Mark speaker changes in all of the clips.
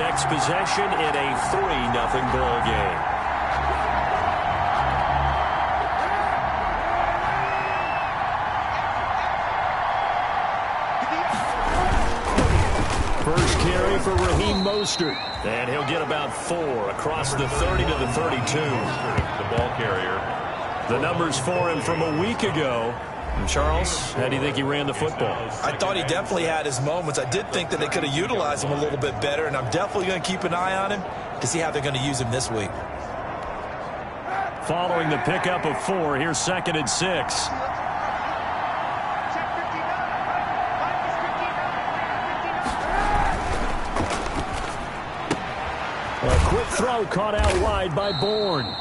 Speaker 1: next possession in a 3-0 ball game. First carry for Raheem Mostert. And he'll get about 4 across the 30 to the 32.
Speaker 2: The ball carrier.
Speaker 1: The numbers for him from a week ago. And Charles, how do you think he ran the football?
Speaker 3: I thought he definitely had his moments. I did think that they could have utilized him a little bit better, and I'm definitely going to keep an eye on him to see how they're going to use him this week.
Speaker 1: Following the pickup of 4, here's 2nd and 6. A quick throw caught out wide by Bourne.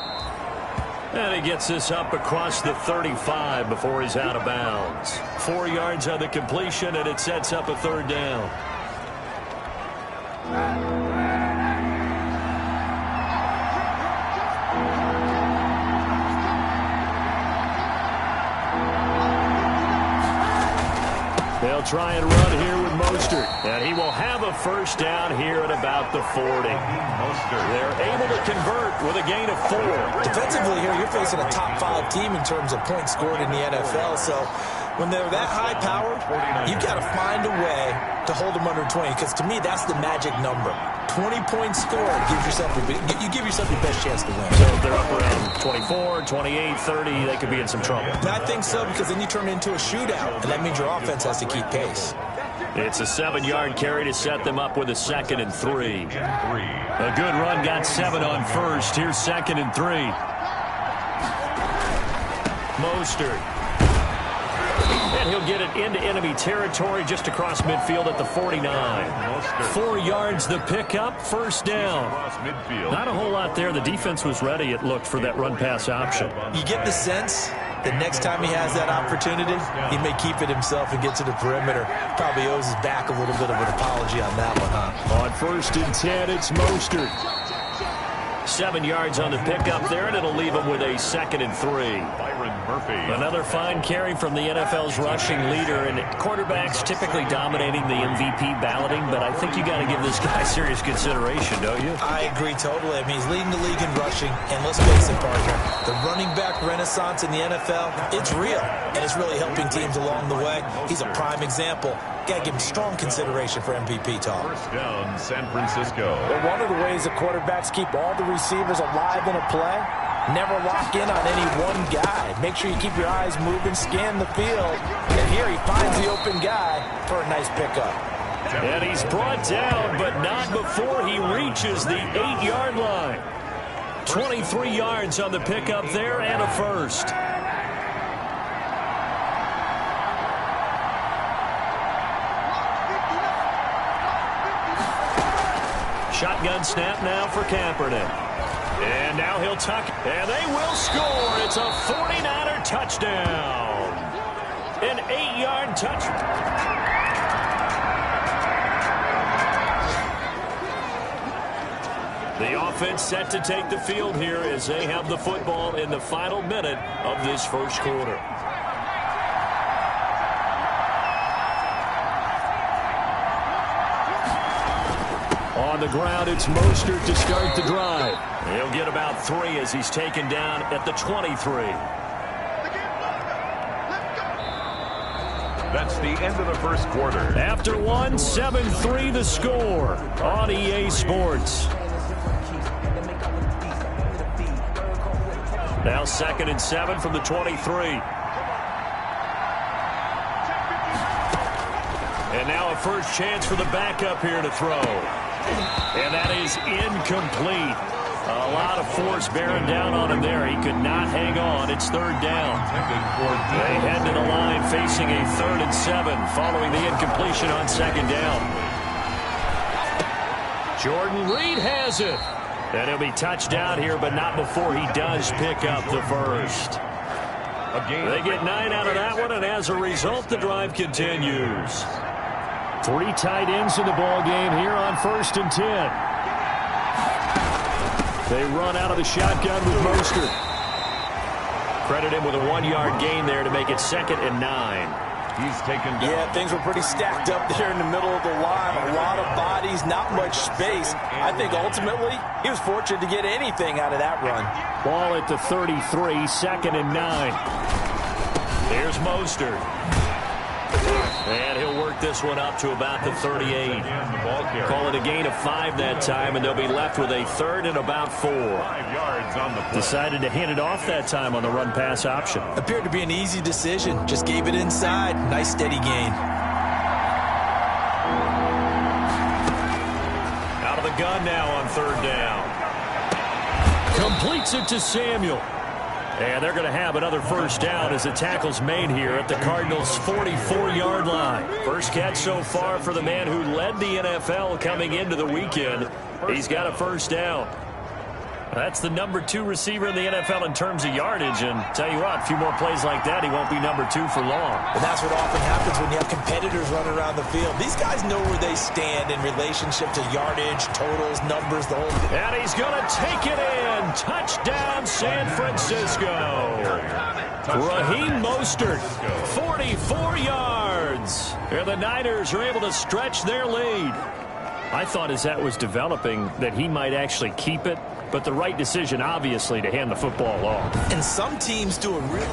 Speaker 1: And he gets this up across the 35 before he's out of bounds. 4 yards on the completion, and it sets up a 3rd down. They'll try and run here with Mostert. And he will have a 1st down here at about the 40. They're able to convert with a gain of 4.
Speaker 3: Defensively here, you're facing a top 5 team in terms of points scored in the NFL. So when they're that high-powered, you've got to find a way to hold them under 20. Because to me, that's the magic number. 20 points scored gives yourself you give yourself your best chance to win.
Speaker 1: So if they're up around 24, 28, 30, they could be in some trouble.
Speaker 3: I think so, because then you turn it into a shootout, and that means your offense has to keep pace.
Speaker 1: It's a 7-yard carry to set them up with a 2nd and 3. A good run got 7 on 1st. Here's 2nd and 3. Mostert. And he'll get it into enemy territory just across midfield at the 49. 4 yards the pickup, 1st down. Not a whole lot there. The defense was ready, it looked, for that run-pass option.
Speaker 3: You get the sense that next time he has that opportunity, he may keep it himself and get to the perimeter. Probably owes his back a little bit of an apology on that one, huh?
Speaker 1: On 1st and 10, it's Mostert. 7 yards on the pickup there, and it'll leave him with a 2nd and 3. Another fine carry from the NFL's rushing leader, and quarterbacks typically dominating the MVP balloting, but I think you got to give this guy serious consideration, don't you?
Speaker 3: I agree totally. I mean, he's leading the league in rushing, and let's face it, partner, the running back renaissance in the NFL, it's real, and it's really helping teams along the way. He's a prime example. Got to give him strong consideration for MVP talk.
Speaker 2: 1st down, San Francisco.
Speaker 4: But one of the ways that quarterbacks keep all the receivers alive in a play, never lock in on any one guy. Make sure you keep your eyes moving, scan the field. And here he finds the open guy for a nice pickup.
Speaker 1: And he's brought down, but not before he reaches the 8-yard line. 23 yards on the pickup there and a 1st. Shotgun snap now for Kaepernick. And now he'll tuck, and they will score. It's a 49er touchdown. An 8-yard touchdown. The offense set to take the field here as they have the football in the final minute of this 1st quarter. On the ground, it's Mostert to start the drive. He'll get about 3 as he's taken down at the 23.
Speaker 2: That's the end of the 1st quarter.
Speaker 1: After 1, 7-3 the score on EA Sports. Now 2nd and 7 from the 23. And now a 1st chance for the backup here to throw. And that is incomplete. A lot of force bearing down on him there. He could not hang on. It's 3rd down. They head to the line facing a 3rd and 7 following the incompletion on 2nd down. Jordan Reed has it. And he'll be touched down here, but not before he does pick up the 1st. They get 9 out of that one, and as a result, the drive continues. 3 tight ends in the ball game here on 1st and 10. They run out of the shotgun with Mostert. Credit him with a 1-yard gain there to make it 2nd and 9.
Speaker 2: He's taken down.
Speaker 4: Yeah, things were pretty stacked up there in the middle of the line. A lot of bodies, not much space. I think ultimately he was fortunate to get anything out of that run.
Speaker 1: Ball at the 33, 2nd and 9. Here's Mostert. And he'll work this one up to about the 38. Call it a gain of 5 that time, and they'll be left with a 3rd and about 4.
Speaker 2: 5 yards on the play.
Speaker 1: Decided to hand it off that time on the run-pass option.
Speaker 3: Appeared to be an easy decision. Just gave it inside. Nice steady gain.
Speaker 1: Out of the gun now on 3rd down. Completes it to Samuel. And they're going to have another first down as the tackle's made here at the Cardinals' 44-yard line. First catch so far for the man who led the NFL coming into the weekend. He's got a first down. That's the number 2 receiver in the NFL in terms of yardage. And tell you what, a few more plays like that, he won't be number 2 for long.
Speaker 3: And that's what often happens when you have competitors running around the field. These guys know where they stand in relationship to yardage, totals, numbers, the whole thing.
Speaker 1: And he's going to take it in. Touchdown, San Francisco. Raheem Mostert, 44 yards. And the Niners are able to stretch their lead. I thought as that was developing that he might actually keep it. But the right decision, obviously, to hand the football off.
Speaker 3: And some teams do it really.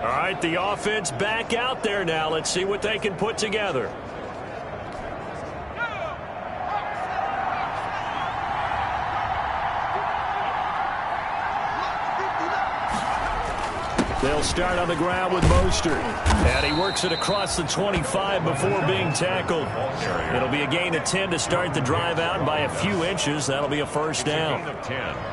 Speaker 1: All right, the offense back out there now. Let's see what they can put together. They'll start on the ground with Mostert. And he works it across the 25 before being tackled. It'll be a gain of 10 to start the drive out by a few inches. That'll be a first down.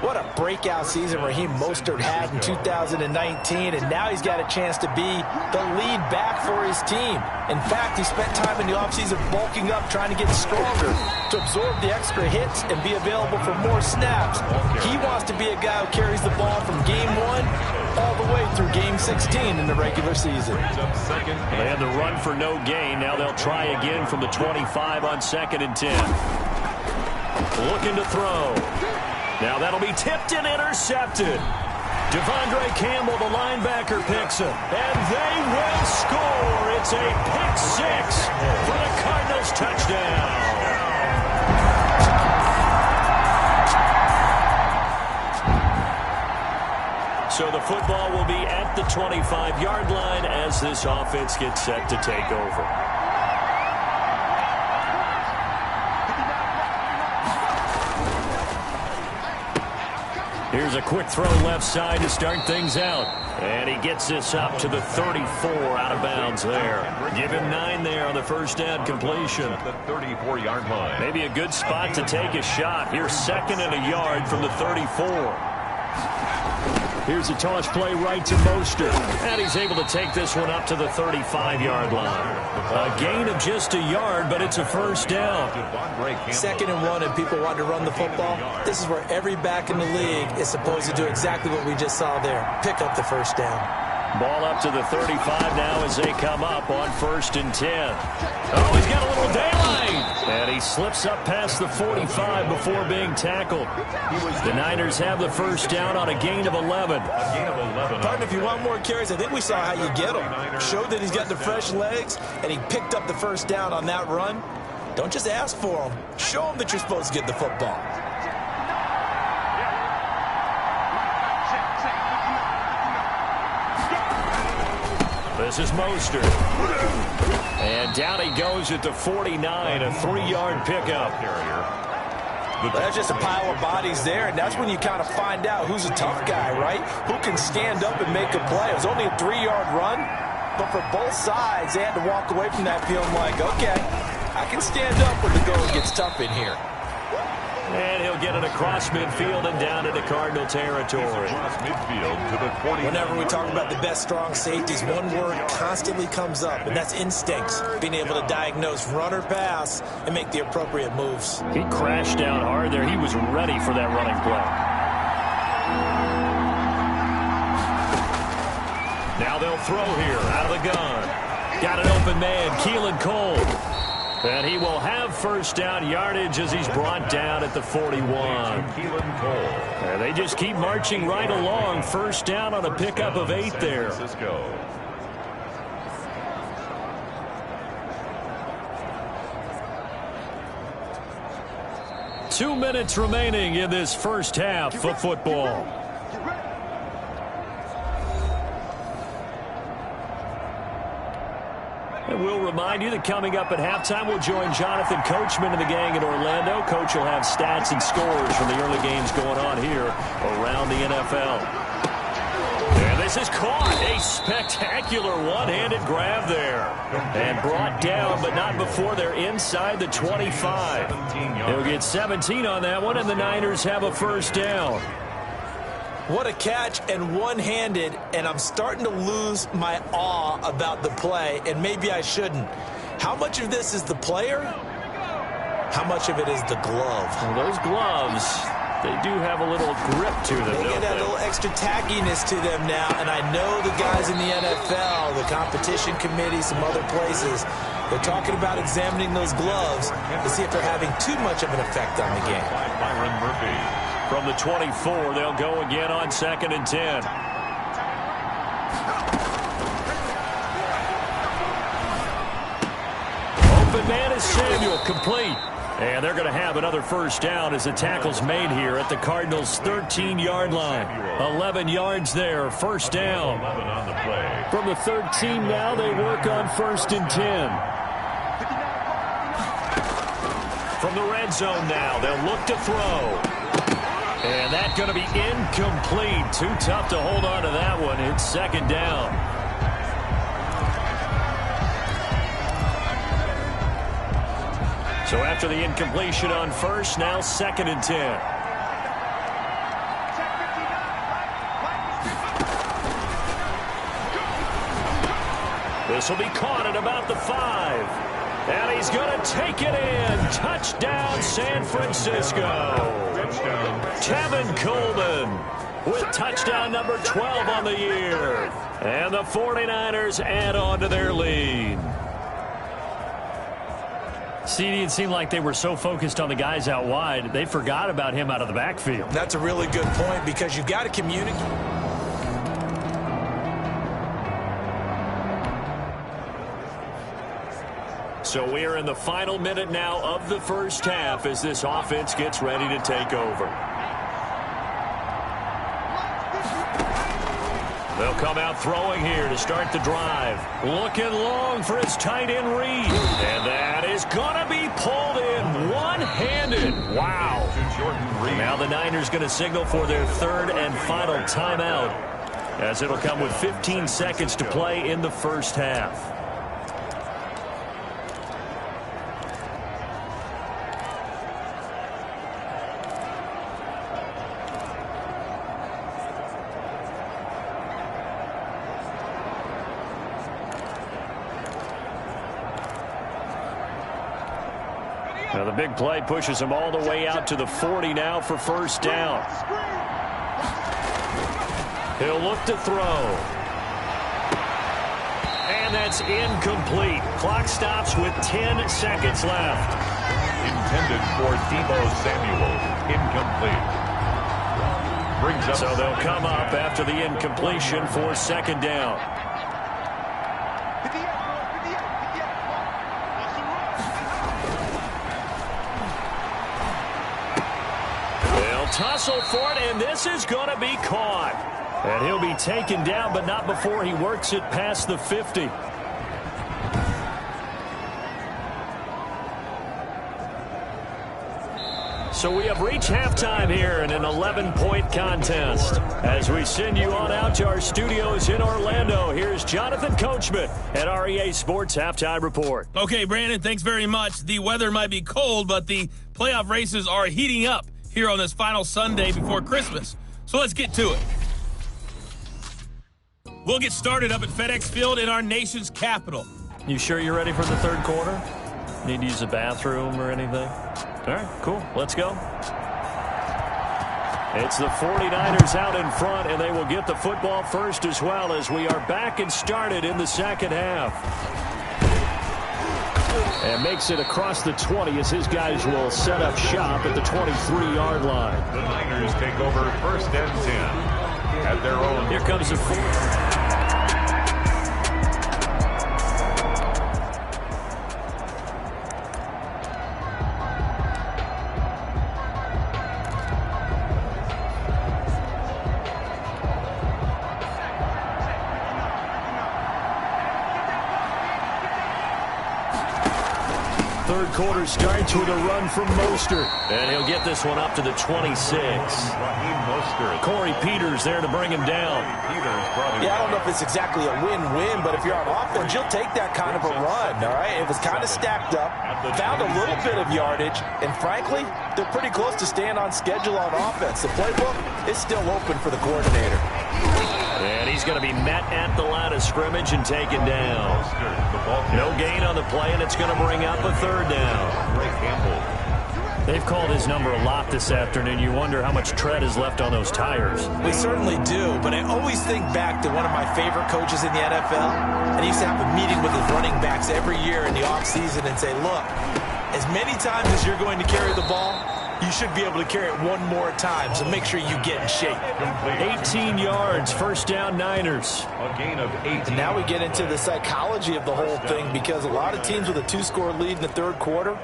Speaker 4: What a breakout season Raheem Mostert had in 2019, and now he's got a chance to be the lead back for his team. In fact, he spent time in the offseason bulking up, trying to get stronger, to absorb the extra hits and be available for more snaps. He wants to be a guy who carries the ball from game 1 all the way through game 16 in the regular season.
Speaker 1: They had the run for no gain. Now they'll try again from the 25 on 2nd and 10. Looking to throw. Now that'll be tipped and intercepted. Devondre Campbell, the linebacker, picks it. And they will score. It's a pick 6 for the Cardinals touchdown. So the football will be at the 25-yard line as this offense gets set to take over. Here's a quick throw left side to start things out. And he gets this up to the 34 out of bounds there. Give him 9 there on the first down completion.
Speaker 2: The 34-yard line.
Speaker 1: Maybe a good spot to take a shot. Here's 2nd and a yard from the 34. Here's a toss play right to Mostert. And he's able to take this one up to the 35-yard line. A gain of just a yard, but it's a first down.
Speaker 3: 2nd and 1 and people want to run the football. This is where every back in the league is supposed to do exactly what we just saw there. Pick up the first down.
Speaker 1: Ball up to the 35 now as they come up on 1st and 10. Oh, he's got a little daylight. And he slips up past the 45 before being tackled. The Niners have the first down on a gain of 11.
Speaker 3: Pardon, if you want more carries, I think we saw how you get them. Showed that he's got the fresh legs, and he picked up the first down on that run. Don't just ask for them. Show them that you're supposed to get the football.
Speaker 1: This is Mostert. And down he goes at the 49, a 3-yard pickup.
Speaker 4: That's just a pile of bodies there, and that's when you kind of find out who's a tough guy, right? Who can stand up and make a play. It was only a 3-yard run, but for both sides, they had to walk away from that feeling like, okay, I can stand up when the going gets tough in here.
Speaker 1: And he'll get it across midfield and down into Cardinal territory.
Speaker 2: Across midfield to the 40.
Speaker 3: Whenever we talk about the best strong safeties, one word constantly comes up, and that's instincts. Being able to diagnose run or pass and make the appropriate moves.
Speaker 1: He crashed down hard there. He was ready for that running play. Now they'll throw here out of the gun. Got an open man, Keelan Cole. And he will have first down yardage as he's brought down at the 41. And they just keep marching right along. First down on a pickup of 8 there. 2 minutes remaining in this first half of football. And we'll remind you that coming up at halftime, we'll join Jonathan Coachman and the gang in Orlando. Coach will have stats and scores from the early games going on here around the NFL. And this is caught. A spectacular one-handed grab there. And brought down, but not before they're inside the 25. He'll get 17 on that one, and the Niners have a first down.
Speaker 3: What a catch, and one-handed, and I'm starting to lose my awe about the play, and maybe I shouldn't. How much of this is the player? How much of it is the glove?
Speaker 1: Well, those gloves, they do have a little grip to them,
Speaker 3: They get that little extra tackiness to them now, and I know the guys in the NFL, the competition committee, some other places, they're talking about examining those gloves to see if they're having too much of an effect on the game.
Speaker 2: Byron Murphy.
Speaker 1: From the 24, they'll go again on 2nd and 10. Open man is Samuel, complete. And they're going to have another first down as the tackle's made here at the Cardinals' 13-yard line. 11 yards there, first down. From the 13 now, they work on 1st and 10. From the red zone now, they'll look to throw. And that's going to be incomplete. Too tough to hold on to that one. It's 2nd down. So after the incompletion on 1st, now 2nd and 10. This will be caught at about the 5. And he's going to take it in. Touchdown, San Francisco. Tevin Coleman with touchdown number 12 on the year. And the 49ers add on to their lead. CD, it seemed like they were so focused on the guys out wide, they forgot about him out of the backfield.
Speaker 3: That's a really good point because you've got to communicate.
Speaker 1: So we are in the final minute now of the first half as this offense gets ready to take over. They'll come out throwing here to start the drive. Looking long for his tight end read. And that is going to be pulled in one-handed. Wow. Now the Niners going to signal for their 3rd and final timeout as it'll come with 15 seconds to play in the first half. Now the big play pushes him all the way out to the 40 now for first down. He'll look to throw. And that's incomplete. Clock stops with 10 seconds left.
Speaker 2: Intended for Deebo Samuel. Incomplete. Brings up
Speaker 1: so they'll come up after the incompletion for 2nd down. Tussle for it, and this is going to be caught. And he'll be taken down, but not before he works it past the 50. So we have reached halftime here in an 11-point contest. As we send you on out to our studios in Orlando, here's Jonathan Coachman at REA Sports Halftime Report.
Speaker 5: Okay, Brandon, thanks very much. The weather might be cold, but the playoff races are heating up here on this final Sunday before Christmas. So let's get to it. We'll get started up at FedEx Field in our nation's capital.
Speaker 1: You sure you're ready for the 3rd quarter? Need to use a bathroom or anything? All right, cool. Let's go. It's the 49ers out in front, and they will get the football first as well as we are back and started in the 2nd half. And makes it across the 20 as his guys will set up shop at the 23-yard line.
Speaker 2: The Niners take over 1st and 10 at their own.
Speaker 1: Here comes the 4th. Third quarter starts with a run from Mostert. And he'll get this one up to the 26. Corey Peters there to bring him down.
Speaker 4: Yeah, I don't know if it's exactly a win-win, but if you're on offense, you'll take that kind of a run, all right? It was kind of stacked up, found a little bit of yardage, and frankly, they're pretty close to staying on schedule on offense. The playbook is still open for the coordinator.
Speaker 1: And he's going to be met at the line of scrimmage and taken down. No gain on the play, and it's going to bring up a 3rd down. They've called his number a lot this afternoon. You wonder how much tread is left on those tires.
Speaker 3: We certainly do, but I always think back to one of my favorite coaches in the NFL, and he used to have a meeting with his running backs every year in the offseason and say, look, as many times as you're going to carry the ball, you should be able to carry it one more time, so make sure you get in shape.
Speaker 1: 18 yards, 1st down Niners.
Speaker 2: A gain of 8.
Speaker 4: And now we get into the psychology of the whole thing, because a lot of teams with a 2-score lead in the 3rd quarter,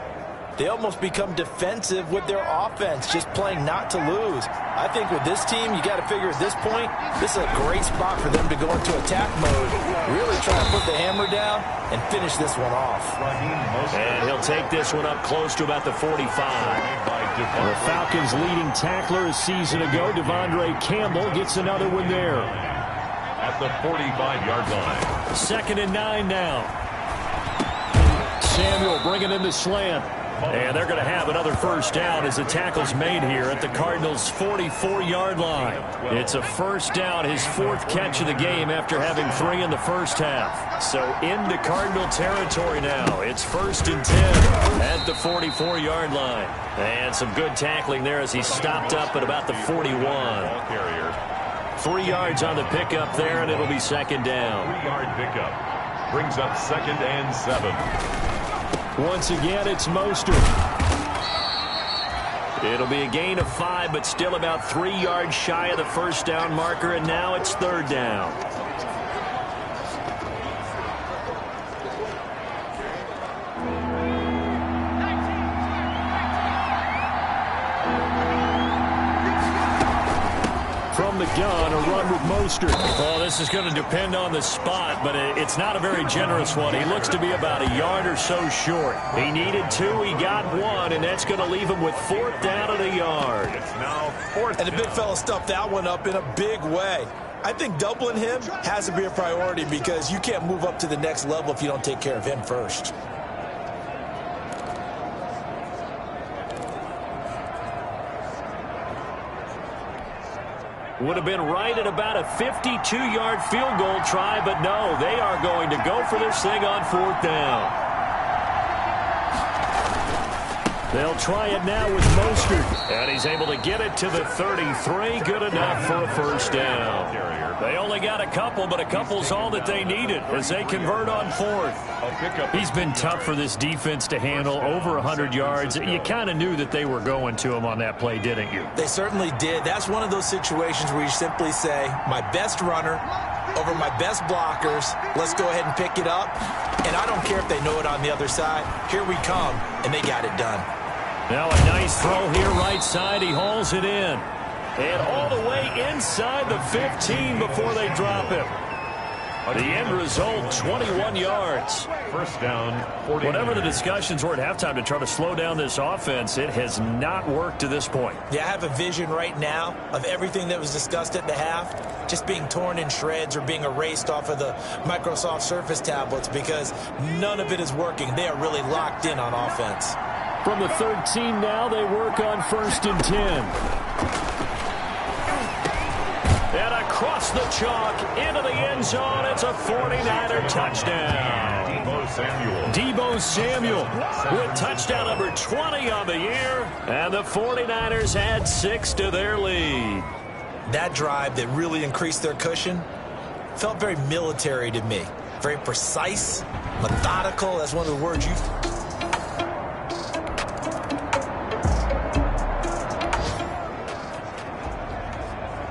Speaker 4: they almost become defensive with their offense, just playing not to lose. I think with this team, you got to figure at this point, this is a great spot for them to go into attack mode, really try to put the hammer down and finish this one off.
Speaker 1: And he'll take this one up close to about the 45. The Falcons' leading tackler a season ago, Devondre Campbell, gets another one there.
Speaker 2: At the 45-yard line.
Speaker 1: 2nd and 9 now. Samuel bringing in the slant. And they're going to have another 1st down as the tackle's made here at the Cardinals' 44-yard line. It's a 1st down, his 4th catch of the game after having 3 in the first half. So into Cardinal territory now. It's 1st and 10 at the 44-yard line. And some good tackling there as he stopped up at about the 41. 3 yards on the pickup there, and it'll be 2nd down.
Speaker 2: 3-yard pickup. Brings up 2nd and 7.
Speaker 1: Once again, it's Mostert. It'll be a gain of 5, but still about 3 yards shy of the 1st down marker, and now it's 3rd down. From the gun, a run with Mostert. Well, this is going to depend on the spot, but it's not a very generous one. He looks to be about a yard or so short. He needed 2, he got 1, and that's going to leave him with 4th down at a yard.
Speaker 2: It's now 4th.
Speaker 3: And the big fella stuffed that one up in a big way. I think doubling him has to be a priority because you can't move up to the next level if you don't take care of him first.
Speaker 1: Would have been right at about a 52-yard field goal try, but no, they are going to go for this thing on 4th down. They'll try it now with Mostert, and he's able to get it to the 33. Good enough for a 1st down. They only got a couple, but a couple's all that they needed as they convert on 4th. He's been tough for this defense to handle, over 100 yards. You kind of knew that they were going to him on that play, didn't you?
Speaker 3: They certainly did. That's one of those situations where you simply say, my best runner over my best blockers, let's go ahead and pick it up. And I don't care if they know it on the other side. Here we come, and they got it done.
Speaker 1: Now a nice throw here right side. He hauls it in. And all the way inside the 15 before they drop him. The end result, 21 yards.
Speaker 2: 1st down, 49.
Speaker 1: Whatever the discussions were at halftime to try to slow down this offense, it has not worked to this point.
Speaker 3: Yeah, I have a vision right now of everything that was discussed at the half just being torn in shreds or being erased off of the Microsoft Surface tablets because none of it is working. They are really locked in on offense.
Speaker 1: From the 13 now, they work on 1st and 10. And across the chalk, into the end zone, it's a 49er touchdown. Deebo Samuel with touchdown number 20 on the year. And the 49ers add 6 to their lead.
Speaker 3: That drive that really increased their cushion felt very military to me. very precise, methodical. That's one of the words you...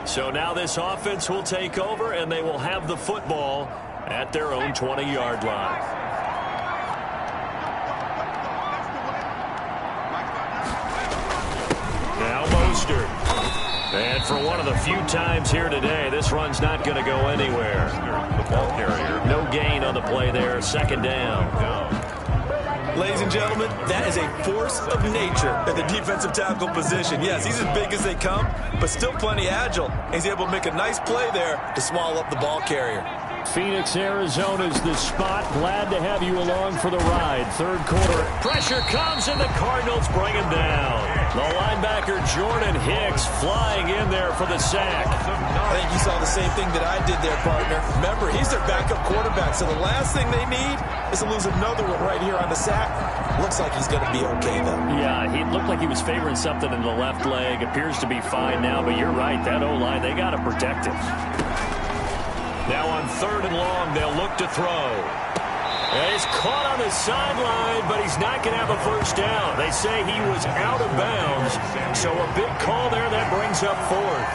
Speaker 1: So now this offense will take over, and they will have the football at their own 20-yard line. Now Mostert. And for one of the few times here today, this run's not going to go anywhere.
Speaker 2: The ball carrier.
Speaker 1: No gain on the play there. Second down.
Speaker 3: Ladies and gentlemen, that is a force of nature at the defensive tackle position. Yes, he's as big as they come, but still plenty agile. He's able to make a nice play there to swallow up the ball carrier.
Speaker 1: Phoenix, Arizona's the spot. Glad to have you along for the ride. Third quarter. Pressure comes, and the Cardinals bring him down. The linebacker Jordan Hicks flying in there for the sack.
Speaker 3: I think you saw the same thing that I did there, partner. Remember, he's their backup quarterback, so the last thing they need is to lose another one right here on the sack. Looks like he's going to be okay, though.
Speaker 1: Yeah, he looked like he was favoring something in the left leg. Appears to be fine now, but you're right. That O-line, they got to protect him. Now on third and long, they'll look to throw. And he's caught on the sideline, but he's not going to have a first down. They say he was out of bounds, so a big call there that brings up fourth.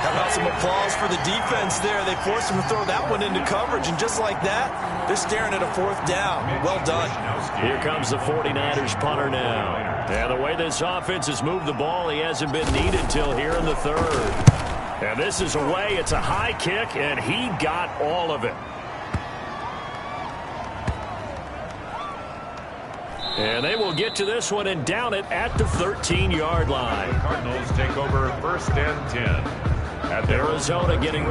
Speaker 3: How about some applause for the defense there? They forced him to throw that one into coverage, and just like that, they're staring at a fourth down. Well done.
Speaker 1: Here comes the 49ers punter now. And the way this offense has moved the ball, he hasn't been needed till here in the third. And this is away. It's a high kick, and he got all of it. And they will get to this one and down it at the 13-yard line.
Speaker 2: The Cardinals take over first and 10. At
Speaker 1: Arizona getting...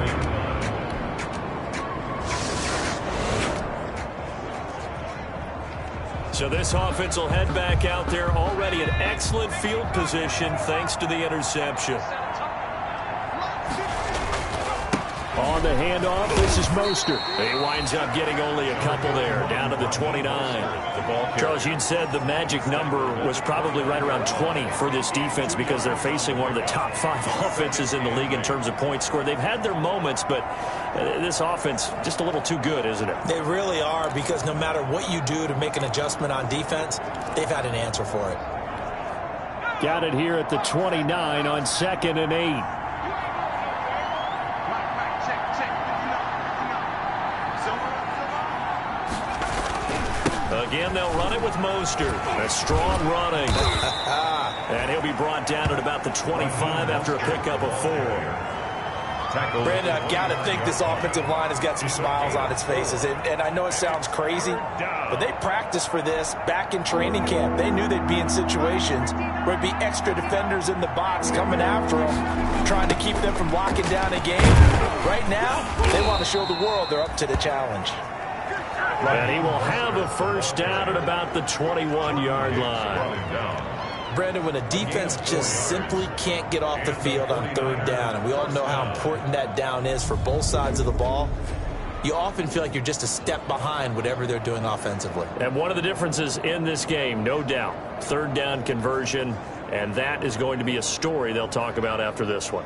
Speaker 1: So this offense will head back out there, already in excellent field position thanks to the interception. On the handoff, this is Mostert. He winds up getting only a couple there, down to the 29. Charles, you'd said the magic number was probably right around 20 for this defense because they're facing one of the top 5 offenses in the league in terms of points scored. They've had their moments, but this offense just a little too good, isn't it?
Speaker 3: They really are, because no matter what you do to make an adjustment on defense, they've had an answer for it.
Speaker 1: Got it here at the 29 on 2nd and 8. Again, they'll run it with Mostert. A strong running. And he'll be brought down at about the 25 after a pickup of 4.
Speaker 3: Brandon, I've got to think this offensive line has got some smiles on its faces. And I know it sounds crazy, but they practiced for this back in training camp. They knew they'd be in situations where it'd be extra defenders in the box coming after them, trying to keep them from locking down a game. Right now, they want to show the world they're up to the challenge.
Speaker 1: And he will have a first down at about the 21-yard line.
Speaker 3: Brandon, when a defense just simply can't get off the field on third down, and we all know how important that down is for both sides of the ball, you often feel like you're just a step behind whatever they're doing offensively.
Speaker 1: And one of the differences in this game, no doubt, third down conversion, and that is going to be a story they'll talk about after this one.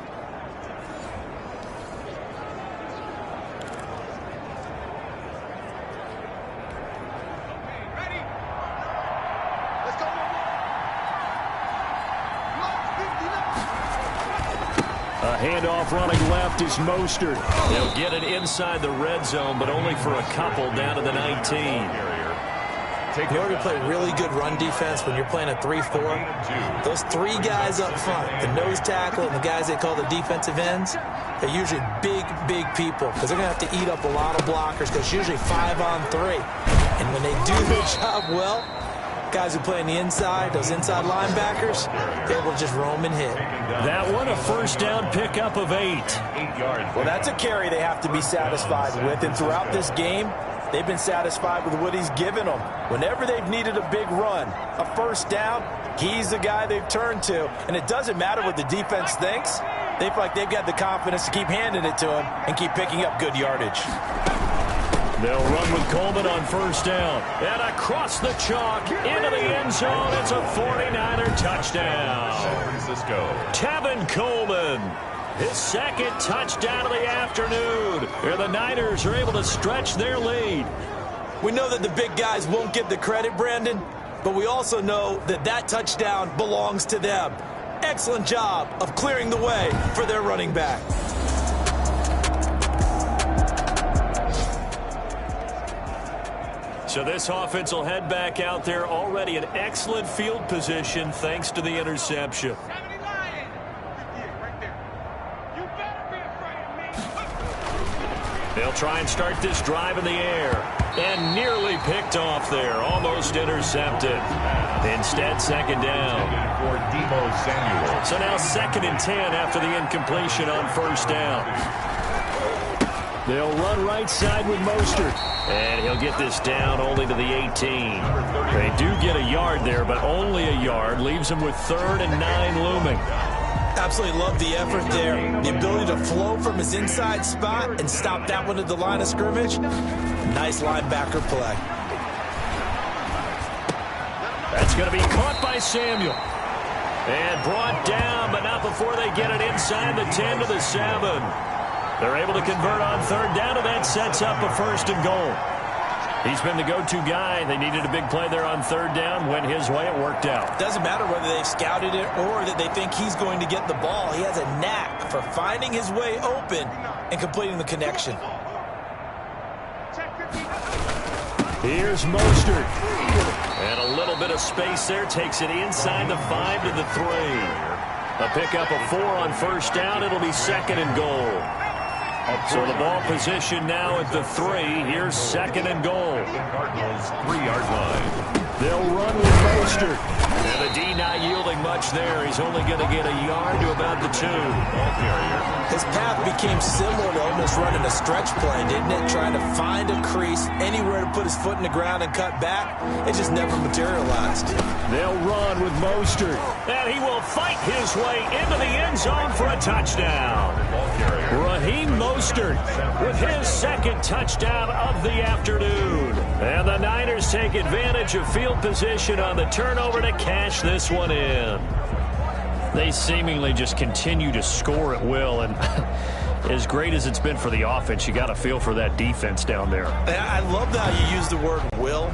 Speaker 1: Handoff running left is Mostert. They'll get it inside the red zone, but only for a couple down to the 19.
Speaker 3: In order to play really good run defense when you're playing a 3-4, those 3 guys up front, the nose tackle and the guys they call the defensive ends, they're usually big people because they're going to have to eat up a lot of blockers because it's usually 5 on 3. And when they do their job well, guys who play on the inside, those inside linebackers, they're able to just roam and hit.
Speaker 1: That one, a first down pickup of 8.
Speaker 4: Well, that's a carry they have to be satisfied with. And throughout this game, they've been satisfied with what he's given them. Whenever they've needed a big run, a first down, he's the guy they've turned to. And it doesn't matter what the defense thinks. They feel like they've got the confidence to keep handing it to him and keep picking up good yardage.
Speaker 1: They'll run with Coleman on first down. And across the chalk, into the end zone. It's a 49er touchdown.
Speaker 2: San Francisco.
Speaker 1: Tevin Coleman. his second touchdown of the afternoon. And the Niners are able to stretch their lead.
Speaker 3: We know that the big guys won't get the credit, Brandon, but we also know that that touchdown belongs to them. Excellent job of clearing the way for their running back.
Speaker 1: So this offense will head back out there, already in excellent field position thanks to the interception. They'll try and start this drive in the air. And nearly picked off there. Almost intercepted. Instead, second down.
Speaker 2: For Deebo Samuel.
Speaker 1: So now 2nd and 10 after the incompletion on first down. They'll run right side with Mostert. And he'll get this down only to the 18. They do get a yard there, but only a yard. Leaves them with 3rd and 9 looming.
Speaker 3: Absolutely love the effort there. The ability to flow from his inside spot and stop that one at the line of scrimmage. Nice linebacker play.
Speaker 1: That's going to be caught by Samuel. And brought down, but not before they get it inside the 10 to the 7. They're able to convert on 3rd down, and that sets up a 1st and goal. He's been the go-to guy. They needed a big play there on 3rd down. Went his way. It worked out.
Speaker 3: Doesn't matter whether they've scouted it or that they think he's going to get the ball. He has a knack for finding his way open and completing the connection.
Speaker 1: Here's Mostert. And a little bit of space there. Takes it inside the 5 to the 3. A pickup of 4 on 1st down. It'll be 2nd and goal. So the ball position now at the 3. Here's 2nd and goal.
Speaker 2: Cardinals 3-yard line.
Speaker 1: They'll run with Mostert. And the D not yielding much there. He's only going to get a yard to about the 2.
Speaker 3: His path became similar to almost running a stretch play, didn't it? Trying to find a crease, anywhere to put his foot in the ground and cut back. It just never materialized.
Speaker 1: They'll run with Mostert. And he will fight his way into the end zone for a touchdown. Raheem Mostert with his 2nd touchdown of the afternoon. And the Niners take advantage of field position on the turnover to cash this one in. They seemingly just continue to score at will, and as great as it's been for the offense, you got to feel for that defense down there.
Speaker 3: I love how you use the word will.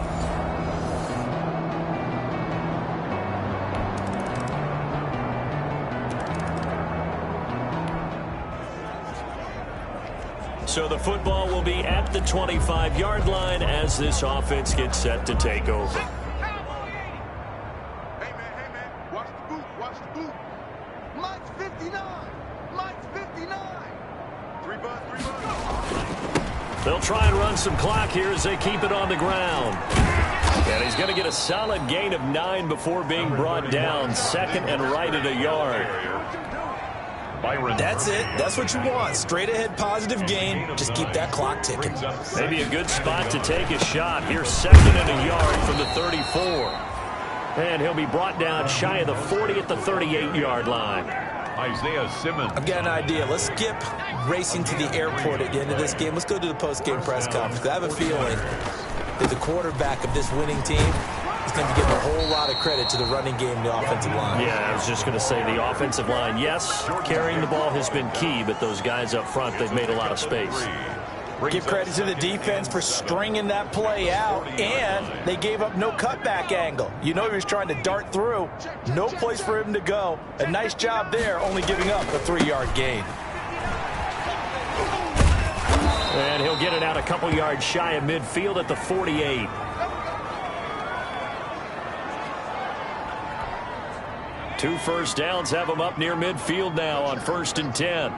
Speaker 1: So the football will be at the 25-yard line as this offense gets set to take over.
Speaker 6: Hey, man, watch the boot. Mike's 59. Mike's 59. 3 bucks.
Speaker 1: They'll try and run some clock here as they keep it on the ground. And he's going to get a solid gain of 9 before being brought down. 2nd and right at a yard.
Speaker 3: That's it. That's what you want. Straight ahead positive gain. Just keep that clock ticking.
Speaker 1: Maybe a good spot to take a shot. Here's 2nd and a yard from the 34. And he'll be brought down shy of the 40 at the 38-yard line.
Speaker 2: Isaiah Simmons.
Speaker 3: I've got an idea. Let's skip racing to the airport at the end of this game. Let's go to the post-game press conference. I have a feeling that the quarterback of this winning team is going to give a whole lot of credit to the running game and the offensive line.
Speaker 1: Yeah, I was just going to say the offensive line, yes, carrying the ball has been key, but those guys up front, they've made a lot of space.
Speaker 4: Give credit to the defense for stringing that play out, and they gave up no cutback angle. You know he was trying to dart through. No place for him to go. A nice job there, only giving up a 3-yard gain.
Speaker 1: And he'll get it out a couple yards shy of midfield at the 48. Two first downs have him up near midfield now on 1st and 10.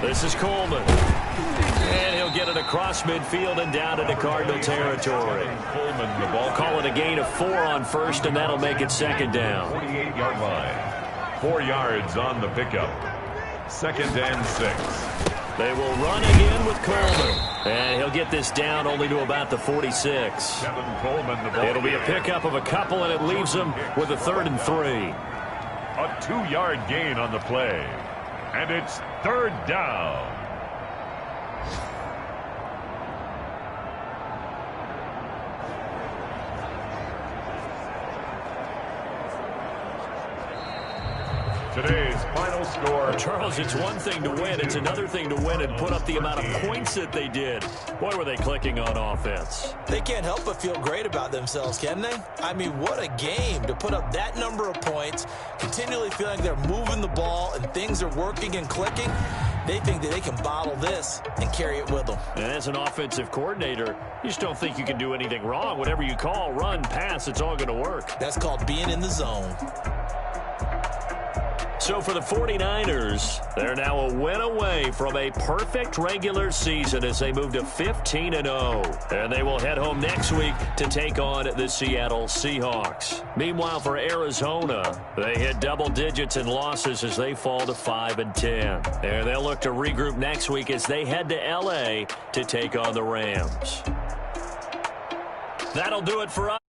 Speaker 1: This is Coleman. And he'll get it across midfield and down into Cardinal territory.
Speaker 2: Coleman, the ball.
Speaker 1: Call it a gain of 4 on 1st, and that'll make it 2nd down.
Speaker 2: 48-yard line. 4 yards on the pickup. 2nd and 6.
Speaker 1: They will run again with Coleman. And he'll get this down only to about the 46.
Speaker 2: Kevin Coleman, the ball.
Speaker 1: It'll be a pickup of a couple, and it leaves them with a 3rd and 3.
Speaker 2: A 2-yard gain on the play. And it's 3rd down. Today's final score.
Speaker 1: Charles, it's one thing to win. It's another thing to win and put up the amount of points that they did. Boy, were they clicking on offense.
Speaker 3: They can't help but feel great about themselves, can they? I mean, what a game to put up that number of points, continually feeling like they're moving the ball and things are working and clicking. They think that they can bottle this and carry it with them.
Speaker 1: And as an offensive coordinator, you just don't think you can do anything wrong. Whatever you call, run, pass, it's all going to work.
Speaker 3: That's called being in the zone.
Speaker 1: So for the 49ers, they're now a win away from a perfect regular season as they move to 15-0. And they will head home next week to take on the Seattle Seahawks. Meanwhile, for Arizona, they hit double digits in losses as they fall to 5-10. And they'll look to regroup next week as they head to L.A. to take on the Rams. That'll do it for us.